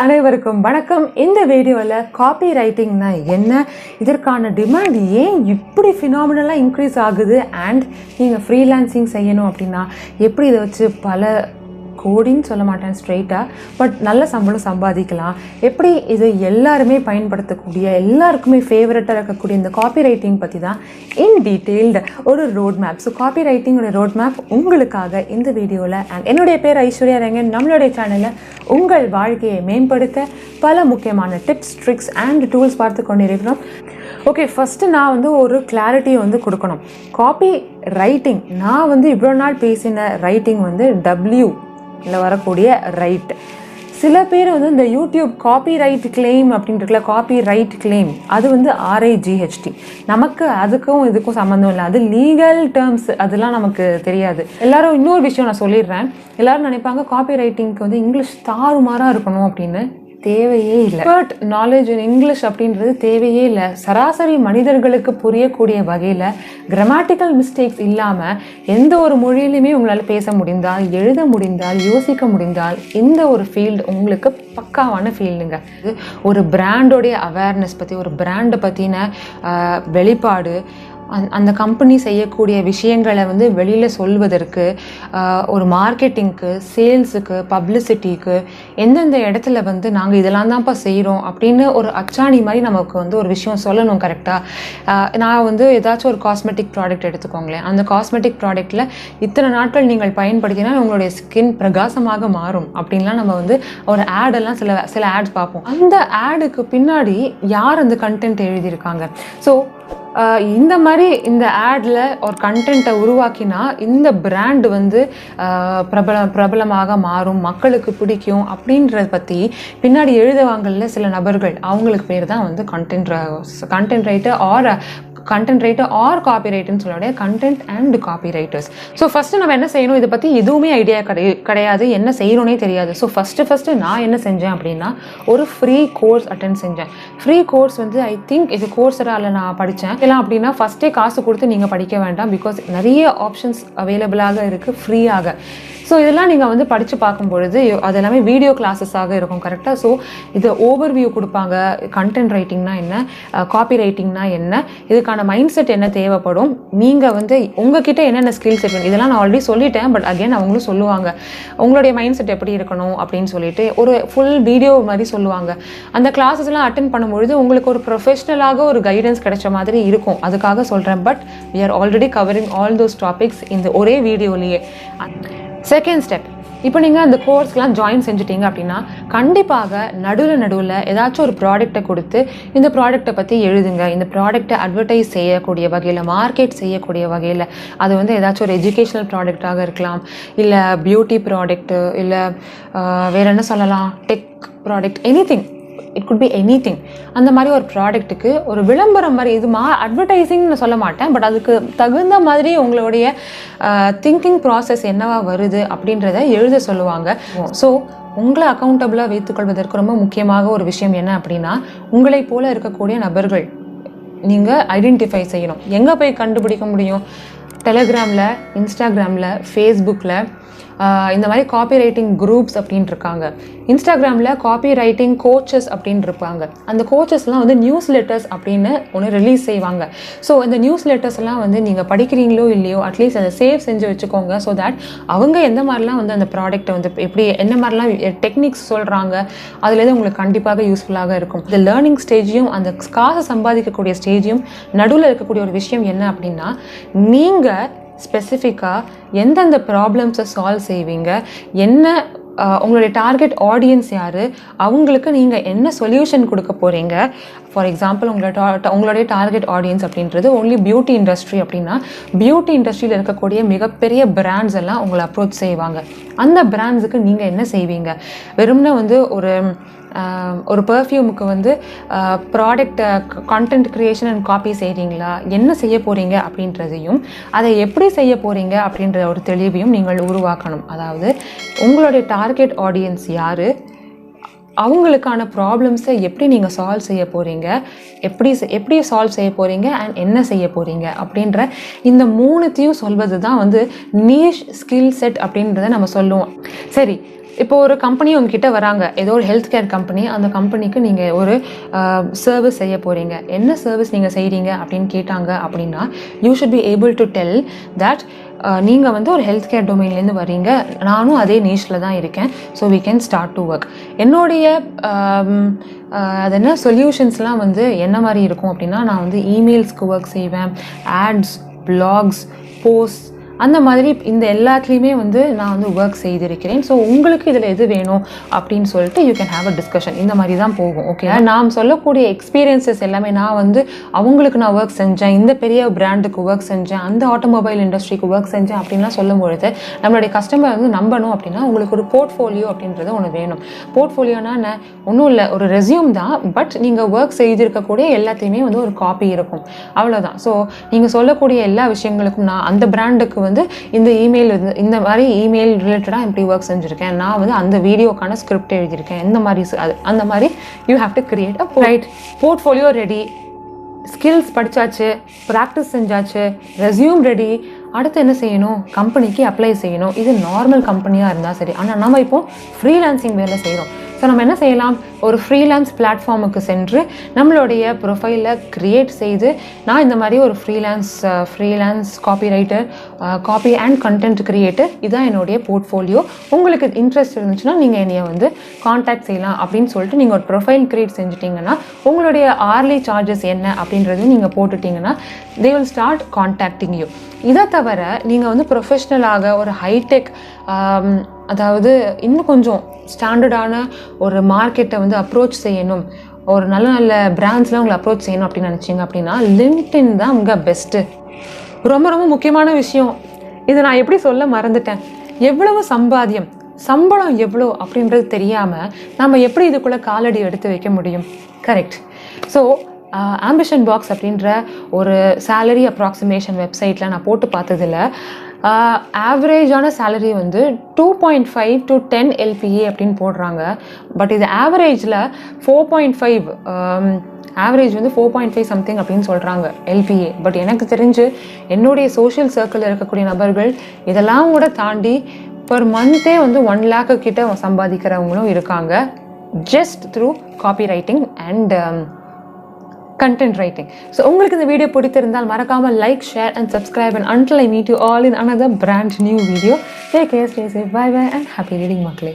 அனைவருக்கும் வணக்கம். இந்த வீடியோவில் காப்பி ரைட்டிங்னா என்ன, இதற்கான டிமாண்ட் ஏன் இப்படி ஃபினாமினலாக இன்க்ரீஸ் ஆகுது, அண்ட் நீங்கள் ஃப்ரீலான்சிங் செய்யணும் அப்படின்னா எப்படி இதை வச்சு பல கோடின்னு சொல்ல மாட்டேன் ஸ்ட்ரெயிட்டாக, பட் நல்ல சம்பளம் சம்பாதிக்கலாம், எப்படி இது எல்லாருமே பயன்படுத்தக்கூடிய எல்லாருக்குமே ஃபேவரட்டாக இருக்கக்கூடிய இந்த காப்பி ரைட்டிங் பற்றி தான் இன் டீட்டெயில்டு ஒரு ரோட் மேப். ஸோ காப்பி ரைட்டிங்கோட ரோட் மேப் உங்களுக்காக இந்த வீடியோவில். அண்ட் என்னுடைய பேர் ஐஸ்வர்யா ரெங்கன். நம்மளுடைய சேனலில் உங்கள் வாழ்க்கையை மேம்படுத்த பல முக்கியமான டிப்ஸ், ட்ரிக்ஸ் அண்ட் டூல்ஸ் பார்த்து கொண்டிருக்கிறோம். ஓகே, ஃபஸ்ட்டு நான் ஒரு கிளாரிட்டியை கொடுக்கணும். காப்பி ரைட்டிங், நான் இவ்வளோ நாள் பேசின ரைட்டிங் டபிள்யூ இல்லை வரக்கூடிய ரைட். சில பேர் இந்த யூடியூப் காப்பி ரைட் கிளைம் அப்படின்றதுல காப்பி ரைட் கிளைம் அது RIGHT. நமக்கு அதுக்கும் இதுக்கும் சம்மந்தம் இல்லை, அது லீகல் டேர்ம்ஸ், அதெல்லாம் நமக்கு தெரியாது. எல்லாரும் இன்னொரு விஷயம் நான் சொல்லிடுறேன். எல்லாரும் நினைப்பாங்க காப்பி ரைட்டிங்க்கு இங்கிலீஷ் தாறுமாறாக இருக்கணும் அப்படின்னு. தேவையே இல்லை. எக்ஸ்பர்ட் நாலேஜ் இன் இங்கிலீஷ் அப்படின்றது தேவையே இல்லை. சராசரி மனிதர்களுக்கு புரியக்கூடிய வகையில் கிராமட்டிக்கல் மிஸ்டேக்ஸ் இல்லாமல் எந்த ஒரு மொழியிலுமே உங்களால் பேச முடிந்தால், எழுத முடிந்தால், யோசிக்க முடிந்தால் இந்த ஒரு ஃபீல்டு உங்களுக்கு பக்காவான ஃபீல்டுங்க. ஒரு பிராண்டோடைய அவேர்னஸ் பற்றி, ஒரு பிராண்டை பற்றின வெளிப்பாடு, அந்த கம்பெனி செய்யக்கூடிய விஷயங்களை வெளியில் சொல்வதற்கு, ஒரு மார்க்கெட்டிங்க்கு, சேல்ஸுக்கு, பப்ளிசிட்டிக்கு எந்தெந்த இடத்துல நாங்கள் இதெல்லாம் தான்ப்பா செய்கிறோம் அப்படின்னு ஒரு அச்சாணி மாதிரி நமக்கு ஒரு விஷயம் சொல்லணும் கரெக்டாக. நான் ஏதாச்சும் ஒரு காஸ்மெட்டிக் ப்ராடக்ட் எடுத்துக்கோங்களேன். அந்த காஸ்மெட்டிக் ப்ராடக்டில் இத்தனை நாட்கள் நீங்கள் பயன்படுத்தினா உங்களுடைய ஸ்கின் பிரகாசமாக மாறும் அப்படின்லாம் நம்ம ஒரு ஆடெல்லாம் சில ஆட்ஸ் பார்ப்போம். அந்த ஆடுக்கு பின்னாடி யார் அந்த கண்டென்ட் எழுதியிருக்காங்க? ஸோ இந்த மாதிரி இந்த ஆடில் ஒரு கண்டென்ட்டை உருவாக்கினா இந்த பிராண்ட் பிரபலமாக மாறும், மக்களுக்கு பிடிக்கும் அப்படின்றத பற்றி பின்னாடி எழுதுவாங்கல்ல சில நபர்கள், அவங்களுக்கு பேர் தான் கண்டென்ட் ரைட்டர் ஆர் காப்பி ரைட்டர்னு சொல்லக்கூடிய content and copy writers. So first நம்ம என்ன செய்யணும், இதை பற்றி எதுவுமே ஐடியா கிடையாது, என்ன செய்யணும்னே தெரியாது. ஸோ ஃபஸ்ட்டு நான் என்ன செஞ்சேன் அப்படின்னா ஒரு ஃப்ரீ கோர்ஸ் அட்டென்ட் செஞ்சேன். ஃப்ரீ கோர்ஸ் ஐ திங்க் இது கோர்ஸரால் நான் படித்தேன். இதெல்லாம் அப்படின்னா ஃபஸ்ட்டே காசு கொடுத்து நீங்கள் படிக்க வேண்டாம், பிகாஸ் நிறைய ஆப்ஷன்ஸ் அவைலபிளாக இருக்குது ஃப்ரீயாக. ஸோ இதெல்லாம் நீங்கள் படித்து பார்க்கும்பொழுது அது எல்லாமே வீடியோ கிளாஸஸாக இருக்கும் கரெக்டாக. ஸோ இது ஓவர்வியூ கொடுப்பாங்க, கண்டென்ட் ரைட்டிங்னா என்ன, காப்பி ரைட்டிங்னா என்ன, இதுக்கான மைண்ட் செட் என்ன தேவைப்படும், நீங்கள் உங்ககிட்ட என்னென்ன ஸ்கில் செட் வேணும், இதெல்லாம் நான் ஆல்ரெடி சொல்லிட்டேன். பட் அகெயின் அவங்களும் சொல்லுவாங்க உங்களுடைய மைண்ட் செட் எப்படி இருக்கணும் அப்படின்னு சொல்லிட்டு ஒரு ஃபுல் வீடியோ மாதிரி சொல்லுவாங்க. அந்த கிளாஸஸ்லாம் அட்டென்ட் பண்ணும்பொழுது உங்களுக்கு ஒரு ப்ரொஃபஷ்னலாக ஒரு கைடன்ஸ் கிடைச்ச மாதிரி இருக்கும். அதுக்காக சொல்கிறேன். But we are already covering all those topics இந்த ஒரே வீடியோலேயே. செகண்ட் ஸ்டெப், இப்போ நீங்கள் அந்த கோர்ஸ்லாம் ஜாயின் செஞ்சுட்டீங்க அப்படின்னா கண்டிப்பாக நடுவில் ஏதாச்சும் ஒரு ப்ராடக்டை கொடுத்து இந்த ப்ராடக்டை பற்றி எழுதுங்க. இந்த ப்ராடக்டை அட்வர்டைஸ் செய்யக்கூடிய வகையில், மார்க்கெட் செய்யக்கூடிய வகையில், அது ஏதாச்சும் ஒரு எஜுகேஷ்னல் ப்ராடக்டாக இருக்கலாம், இல்லை பியூட்டி ப்ராடக்ட்டு, இல்லை வேறு என்ன சொல்லலாம், tech product, anything, it could be anything. அந்த மாதிரி ஒரு ப்ராடக்ட்டுக்கு ஒரு விளம்பரம் மாதிரி, இது அட்வர்டைஸிங்னு சொல்ல மாட்டேன், பட் அதுக்கு தகுந்த மாதிரி உங்களுடைய திங்கிங் ப்ராசஸ் என்னவா வருது அப்படின்றத எழுத சொல்லுவாங்க. ஸோ உங்களை அக்கௌண்டபிளாக வைத்துக்கொள்வதற்கு ரொம்ப முக்கியமாக ஒரு விஷயம் என்ன அப்படின்னா, உங்களை போல இருக்கக்கூடிய நபர்கள் நீங்கள் ஐடென்டிஃபை செய்யணும். எங்கே போய் கண்டுபிடிக்க முடியும்? டெலிகிராமில், இன்ஸ்டாகிராமில், ஃபேஸ்புக்கில் இந்த மாதிரி காப்பி ரைட்டிங் குரூப்ஸ் அப்படின்னு இருக்காங்க. இன்ஸ்டாகிராமில் காப்பி ரைட்டிங் கோச்சஸ் அப்படின்னு இருப்பாங்க. அந்த கோச்சஸ்லாம் நியூஸ் லெட்டர்ஸ் அப்படின்னு ஒன்று ரிலீஸ் செய்வாங்க. ஸோ இந்த நியூஸ் லெட்டர்ஸ்லாம் நீங்கள் படிக்கிறீங்களோ இல்லையோ அட்லீஸ்ட் அதை சேவ் செஞ்சு வச்சுக்கோங்க. ஸோ தட் அவங்க எந்த மாதிரிலாம் அந்த ப்ராடக்ட்டை எப்படி என்ன மாதிரிலாம் டெக்னிக்ஸ் சொல்கிறாங்க, அதுலேருந்து உங்களுக்கு கண்டிப்பாக யூஸ்ஃபுல்லாக இருக்கும். இந்த லேர்னிங் ஸ்டேஜையும் அந்த காசை சம்பாதிக்கக்கூடிய ஸ்டேஜையும் நடுவில் இருக்கக்கூடிய ஒரு விஷயம் என்ன அப்படின்னா, நீங்கள் ஸ்பெசிஃபிக்காக எந்தெந்த ப்ராப்ளம்ஸை சால்வ் செய்வீங்க, என்ன உங்களுடைய டார்கெட் ஆடியன்ஸ் யார், அவங்களுக்கு நீங்கள் என்ன சொல்யூஷன் கொடுக்க போகிறீங்க. ஃபார் எக்ஸாம்பிள் உங்களுடைய டார்கெட் ஆடியன்ஸ் அப்படின்றது ஒன்லி பியூட்டி இண்டஸ்ட்ரி அப்படின்னா, பியூட்டி இண்டஸ்ட்ரியில் இருக்கக்கூடிய மிகப்பெரிய பிராண்ட்ஸ் எல்லாம் உங்களை அப்ரோச் செய்வாங்க. அந்த பிராண்ட்ஸுக்கு நீங்கள் என்ன செய்வீங்க? வெறும்னா ஒரு பெர்ஃப்யூமுக்கு product content creation and copy செய்கிறீங்களா, என்ன செய்ய போகிறீங்க அப்படின்றதையும், அதை எப்படி செய்ய போகிறீங்க அப்படின்ற ஒரு தெளிவையும் நீங்கள் உருவாக்கணும். அதாவது உங்களுடைய டார்கெட் ஆடியன்ஸ் யார், அவங்களுக்கான ப்ராப்ளம்ஸை எப்படி நீங்கள் சால்வ் செய்ய போகிறீங்க, எப்படி சால்வ் செய்ய போகிறீங்க அண்ட் என்ன செய்ய போகிறீங்க அப்படின்ற இந்த மூணுத்தையும் சொல்வது தான் நீஷ் ஸ்கில் செட் அப்படின்றத நம்ம சொல்லுவோம். சரி, இப்போ ஒரு கம்பெனி உங்ககிட்ட வராங்க, ஏதோ ஒரு ஹெல்த் கேர் கம்பெனி, அந்த கம்பெனிக்கு நீங்கள் ஒரு சர்வீஸ் செய்ய போகிறீங்க. என்ன சர்வீஸ் நீங்கள் செய்கிறீங்க அப்படின்னு கேட்டாங்க அப்படின்னா, you should be able to tell that நீங்கள் வந்து ஒரு ஹெல்த் கேர் டொமைன்லேருந்து வரீங்க, நானும் அதே நீஷில் தான் இருக்கேன், so we can start to work. என்னுடைய அது என்ன சொல்யூஷன்ஸ்லாம் வந்து என்ன மாதிரி இருக்கும் அப்படின்னா, நான் வந்து இமெயில்ஸ்க்கு ஒர்க் செய்வேன், ஆட்ஸ், பிளாக்ஸ், போஸ்ட், அந்த மாதிரி இந்த எல்லாத்துலேயுமே வந்து நான் வந்து ஒர்க் செய்திருக்கிறேன். ஸோ உங்களுக்கு இதில் எது வேணும் அப்படின்னு சொல்லிட்டு you can have a discussion. இந்த மாதிரி தான் போகும். ஓகே, நான் சொல்லக்கூடிய எக்ஸ்பீரியன்ஸஸ் எல்லாமே நான் வந்து அவங்களுக்கு நான் ஒர்க் செஞ்சேன், இந்த பெரிய பிராண்டுக்கு ஒர்க் செஞ்சேன், அந்த ஆட்டோமொபைல் இண்டஸ்ட்ரிக்கு ஒர்க் செஞ்சேன் அப்படின்லாம் சொல்லும் பொழுது நம்மளுடைய கஸ்டமர் வந்து நம்பணும் அப்படின்னா உங்களுக்கு ஒரு போர்ட்ஃபோலியோ அப்படின்றது ஒன்று வேணும். போர்ட்ஃபோலியோனா என்ன, ஒன்றும் இல்லை, ஒரு ரெஸ்யூம் தான், பட் நீங்கள் ஒர்க் செய்திருக்கக்கூடிய எல்லாத்தையுமே வந்து ஒரு காப்பி இருக்கும், அவ்வளோதான். ஸோ நீங்கள் சொல்லக்கூடிய எல்லா விஷயங்களுக்கும் நான் அந்த பிராண்டுக்கு வந்து இந்த இமெயில் இந்த மாதிரி இமெயில் ரிலேட்டடாக இப்படி ஒர்க் செஞ்சுருக்கேன், நான் வந்து அந்த வீடியோக்கான ஸ்கிரிப்ட் எழுதியிருக்கேன், இந்த மாதிரி அந்த மாதிரி you have to create a right portfolio. Ready, skills படித்தாச்சு, ப்ராக்டிஸ் செஞ்சாச்சு, ரெஸ்யூம் ரெடி. அடுத்து என்ன செய்யணும், கம்பெனிக்கு அப்ளை செய்யணும். இது நார்மல் கம்பெனியாக இருந்தால் சரி. ஆனால் நம்ம இப்போ ஃப்ரீலான்சிங் வேலை செய்கிறோம். ஸோ நம்ம என்ன செய்யலாம், ஒரு ஃப்ரீலான்ஸ் பிளாட்ஃபார்முக்கு சென்று நம்மளுடைய ப்ரொஃபைலை க்ரியேட் செய்து, நான் இந்த மாதிரி ஒரு freelance copywriter, copy and content creator, இதுதான் என்னுடைய போர்ட்ஃபோலியோ, உங்களுக்கு இன்ட்ரெஸ்ட் இருந்துச்சுன்னா நீங்கள் என்னைய வந்து காண்டாக்ட் செய்யலாம் அப்படின்னு சொல்லிட்டு நீங்கள் ஒரு ப்ரொஃபைல் க்ரியேட் செஞ்சுட்டிங்கன்னா உங்களுடைய ஆர்லி சார்ஜஸ் என்ன அப்படின்றதையும் நீங்கள் போட்டுட்டிங்கன்னா they will start contacting you. இதை தவிர நீங்கள் வந்து ப்ரொஃபஷ்னலாக ஒரு ஹைடெக், அதாவது இன்னும் கொஞ்சம் ஸ்டாண்டர்டான ஒரு மார்க்கெட்டை வந்து அப்ரோச் செய்யணும், ஒரு நல்ல நல்ல பிராண்ட்ஸ்லாம் உங்களை அப்ரோச் செய்யணும் அப்படின்னு நினச்சிங்க அப்படின்னா லிங்க்டின் தான் உங்கள் பெஸ்ட்டு. ரொம்ப ரொம்ப முக்கியமான விஷயம், இதை நான் எப்படி சொல்ல மறந்துட்டேன், எவ்வளவு சம்பளம் எவ்வளோ அப்படின்றது தெரியாமல் நம்ம எப்படி இதுக்குள்ளே காலடி எடுத்து வைக்க முடியும்? கரெக்ட். ஸோ ஆம்பிஷன் பாக்ஸ் அப்படின்ற ஒரு சேலரி அப்ராக்சிமேஷன் வெப்சைட்டில் நான் போட்டு பார்த்ததில் ஆவரேஜான சேலரி வந்து 2.5 to 10 LPA அப்படின்னு போடுறாங்க. பட் இது ஆவரேஜில் 4.5, ஆவரேஜ் வந்து 4.5 சம்திங் அப்படின்னு சொல்கிறாங்க LPA. பட் எனக்கு தெரிஞ்சு என்னுடைய சோஷியல் சர்க்கிளில் இருக்கக்கூடிய நபர்கள் இதெல்லாம் கூட தாண்டி பர் மந்த்தே வந்து 1 lakh கிட்ட சம்பாதிக்கிறவங்களும் இருக்காங்க, just through copy writing and content writing. So உங்களுக்கு இந்த வீடியோ பிடித்திருந்தால் மறக்காம like, share and subscribe, and until I meet you all in another brand new video, take care, stay safe, bye bye and happy reading மக்களே.